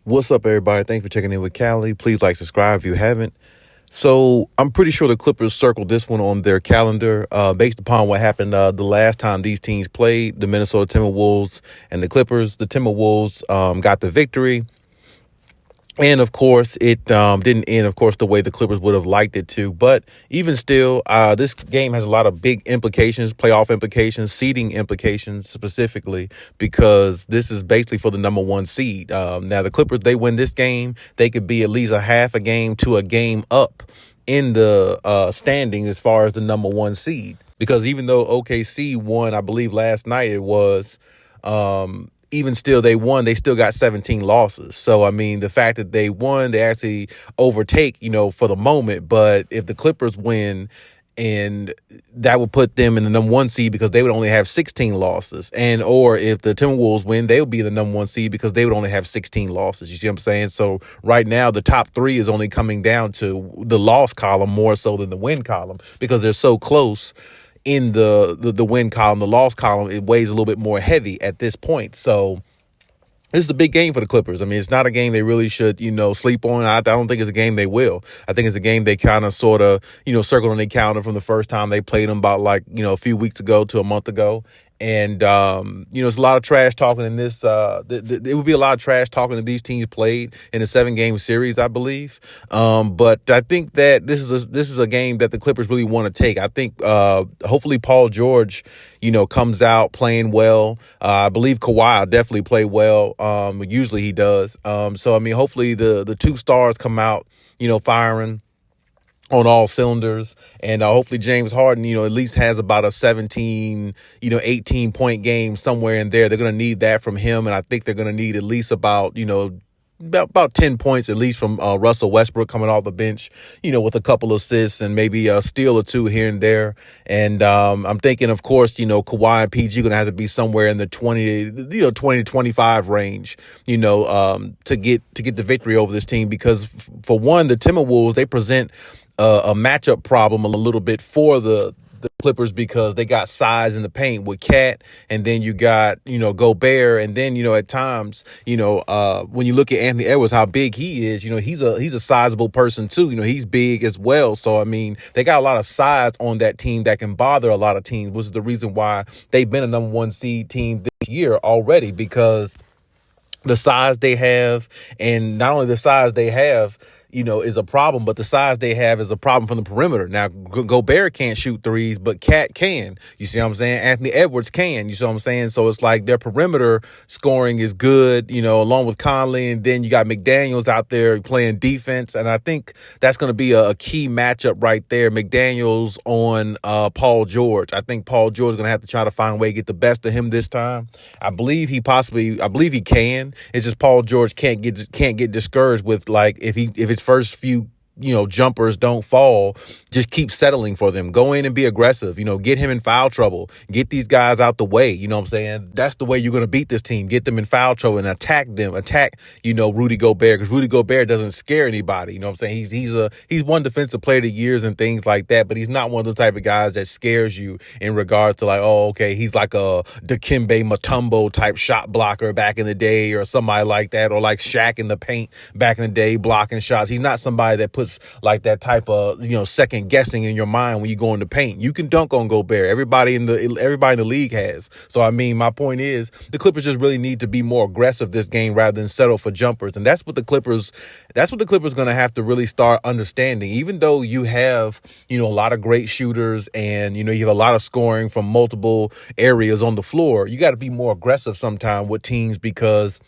What's up, everybody? Thanks for checking in with Callie. Please like, subscribe if you haven't. So I'm pretty sure the Clippers circled this one on their calendar based upon what happened the last time these teams played, the Minnesota Timberwolves and the Clippers. The Timberwolves got the victory. And, of course, it didn't end, of course, the way the Clippers would have liked it to. But even still, this game has a lot of big implications, playoff implications, seeding implications specifically, because this is basically for the number one seed. Now, the Clippers, they win this game, they could be at least a half a game to a game up in the standings as far as the number one seed. Because even though OKC won, I believe last night it was, even still, they won. They still got 17 losses. So, I mean, the fact that they won, they actually overtake, for the moment. But if the Clippers win, and that would put them in the number one seed because they would only have 16 losses. And or if the Timberwolves win, they would be the number one seed because they would only have 16 losses. You see what I'm saying? So right now, the top three is only coming down to the loss column more so than the win column because they're so close. In the win column, the loss column, it weighs a little bit more heavy at this point. So this is a big game for the Clippers. I mean, it's not a game they really should, sleep on. I don't think it's a game they will. I think it's a game they kind of sort of, circled on their calendar from the first time they played them about a few weeks ago to a month ago. And, it's a lot of trash talking in this. It would be a lot of trash talking that these teams played in a 7-game series, I believe. But I think that this is a game that the Clippers really want to take. I think hopefully Paul George, comes out playing well. I believe Kawhi will definitely play well. Usually he does. So, I mean, hopefully the two stars come out, firing on all cylinders, and hopefully James Harden, at least has about a 17, 18-point game somewhere in there. They're going to need that from him, and I think they're going to need at least about 10 points at least from Russell Westbrook coming off the bench, with a couple assists and maybe a steal or two here and there. And I'm thinking, of course, Kawhi and PG going to have to be somewhere in the 20 to 25 range, to get the victory over this team, because for one, the Timberwolves, they present a matchup problem a little bit for the Clippers because they got size in the paint with Cat, and then you got, Gobert, and then, at times, when you look at Anthony Edwards, how big he is, he's a sizable person too. He's big as well. So, I mean, they got a lot of size on that team that can bother a lot of teams, which is the reason why they've been a number one seed team this year already, because the size they have, and not only the size they have, is a problem, but the size they have is a problem from the perimeter. Now, Gobert can't shoot threes, but Cat can. You see what I'm saying? Anthony Edwards can. You see what I'm saying? So it's like their perimeter scoring is good, along with Conley, and then you got McDaniels out there playing defense, and I think that's going to be a key matchup right there. McDaniels on Paul George. I think Paul George is going to have to try to find a way to get the best of him this time. I believe he can. It's just Paul George can't get discouraged with, like, if it's first few jumpers don't fall, just keep settling for them. Go in and be aggressive, get him in foul trouble, get these guys out the way. You know what I'm saying? That's the way you're going to beat this team. Get them in foul trouble and attack Rudy Gobert, because Rudy Gobert doesn't scare anybody. You know what I'm saying? He's one defensive player of the years and things like that, but he's not one of the type of guys that scares you in regards to, like, oh, okay, he's like a Dikembe Mutombo type shot blocker back in the day, or somebody like that, or like Shaq in the paint back in the day blocking shots. He's not somebody that puts like that type of second guessing in your mind when you go in the paint. You can dunk on Gobert. Everybody in the league has. So, I mean, my point is the Clippers just really need to be more aggressive this game rather than settle for jumpers. And that's what the Clippers going to have to really start understanding. Even though you have, a lot of great shooters and, you have a lot of scoring from multiple areas on the floor, you got to be more aggressive sometime with teams, because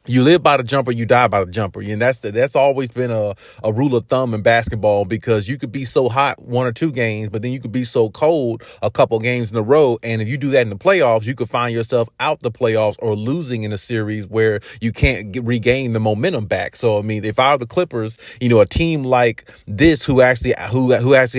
you live by the jumper, you die by the jumper. And that's always been a rule of thumb in basketball, because you could be so hot one or two games, but then you could be so cold a couple games in a row. And if you do that in the playoffs, you could find yourself out the playoffs or losing in a series where you can't regain the momentum back. So, I mean, if I were the Clippers, a team like this who actually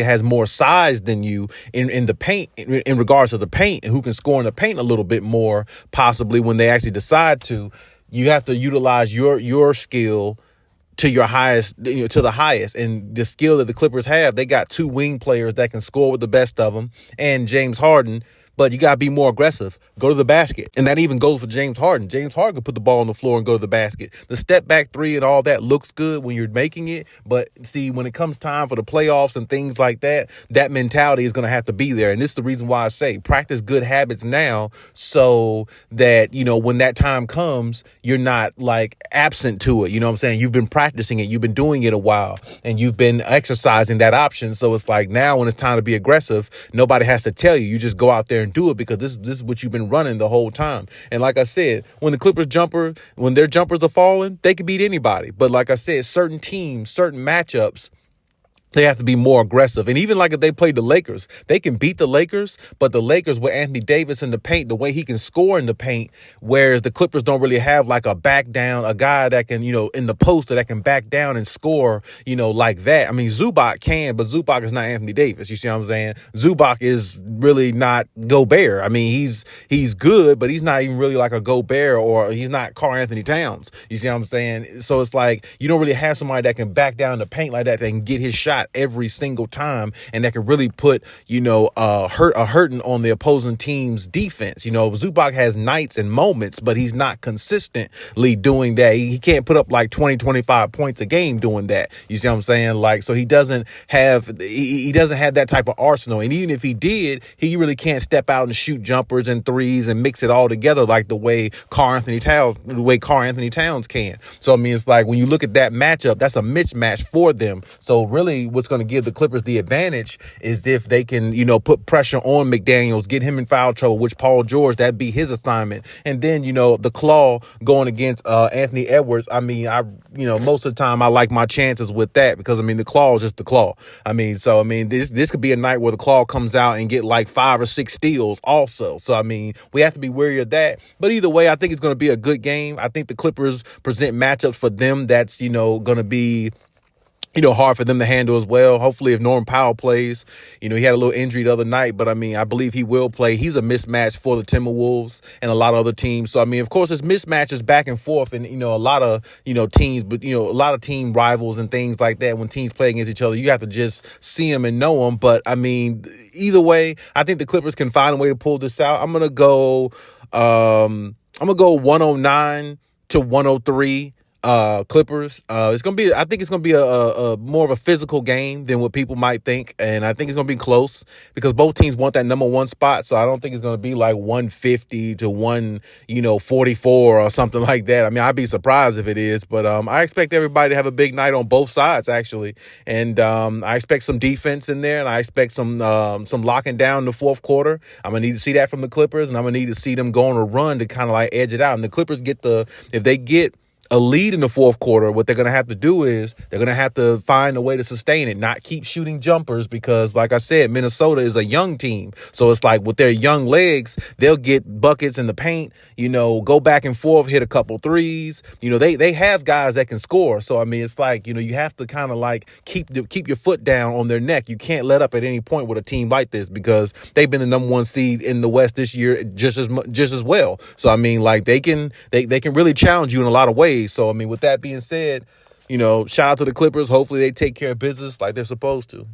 has more size than you in the paint, in regards to the paint, and who can score in the paint a little bit more, possibly when they actually decide to, you have to utilize your skill to your highest, to the highest. And the skill that the Clippers have, they got two wing players that can score with the best of them, and James Harden, But you got to be more aggressive. Go to the basket. And that even goes for James Harden. James Harden can put the ball on the floor and go to the basket. The step back three and all that looks good when you're making it. But see, when it comes time for the playoffs and things like that, that mentality is going to have to be there. And this is the reason why I say practice good habits now so that, when that time comes, you're not like absent to it. You know what I'm saying? You've been practicing it. You've been doing it a while and you've been exercising that option. So it's like now when it's time to be aggressive, nobody has to tell you. You just go out there and do it because this is what you've been running the whole time. And like I said, when the Clippers when their jumpers are falling, they can beat anybody. But like I said, certain teams, certain matchups, they have to be more aggressive. And even like if they played the Lakers, they can beat the Lakers, but the Lakers with Anthony Davis in the paint, the way he can score in the paint, whereas the Clippers don't really have like a back down, a guy that can, in the post that can back down and score, like that. I mean, Zubac can, but Zubac is not Anthony Davis. You see what I'm saying? Zubac is really not Gobert. I mean, he's good, but he's not even really like a Gobert, or he's not Karl Anthony Towns. You see what I'm saying? So it's like you don't really have somebody that can back down the paint like that can get his shot every single time, and that can really put a hurting on the opposing team's defense. Zubac has nights and moments, but he's not consistently doing that. He can't put up like 20-25 points a game doing that. You see what I'm saying? Like, so he doesn't have that type of arsenal. And even if he did, he really can't step out and shoot jumpers and threes and mix it all together like the way Karl Anthony Towns can. So I mean, it's like when you look at that matchup, that's a mismatch for them. So really what's going to give the Clippers the advantage is if they can, put pressure on McDaniels, get him in foul trouble, which Paul George, that'd be his assignment. And then, the claw going against Anthony Edwards. I mean, most of the time I like my chances with that because, the claw is just the claw. This could be a night where the claw comes out and get like 5 or 6 steals also. So, we have to be wary of that. But either way, I think it's going to be a good game. I think the Clippers present matchups for them that's, going to be hard for them to handle as well. Hopefully if Norman Powell plays, he had a little injury the other night, but I believe he will play. He's a mismatch for the Timberwolves and a lot of other teams. So, of course, it's mismatches back and forth and, a lot of, teams, but, a lot of team rivals and things like that. When teams play against each other, you have to just see them and know them. But either way, I think the Clippers can find a way to pull this out. I'm going to go 109-103. Clippers. I think it's gonna be a more of a physical game than what people might think, and I think it's gonna be close because both teams want that number one spot. So I don't think it's gonna be like 150 to 144 or something like that. I'd be surprised if it is, but I expect everybody to have a big night on both sides actually, and I expect some defense in there, and I expect some locking down in the fourth quarter. I'm gonna need to see that from the Clippers, and I'm gonna need to see them go on a run to kind of like edge it out. And the Clippers if they get a lead in the fourth quarter, what they're going to have to do is they're going to have to find a way to sustain it, not keep shooting jumpers because, like I said, Minnesota is a young team. So it's like with their young legs, they'll get buckets in the paint, go back and forth, hit a couple threes. They have guys that can score. So, it's like, you have to kind of like keep your foot down on their neck. You can't let up at any point with a team like this because they've been the number one seed in the West this year just as well. So, they can really challenge you in a lot of ways. So, with that being said, shout out to the Clippers. Hopefully they take care of business like they're supposed to.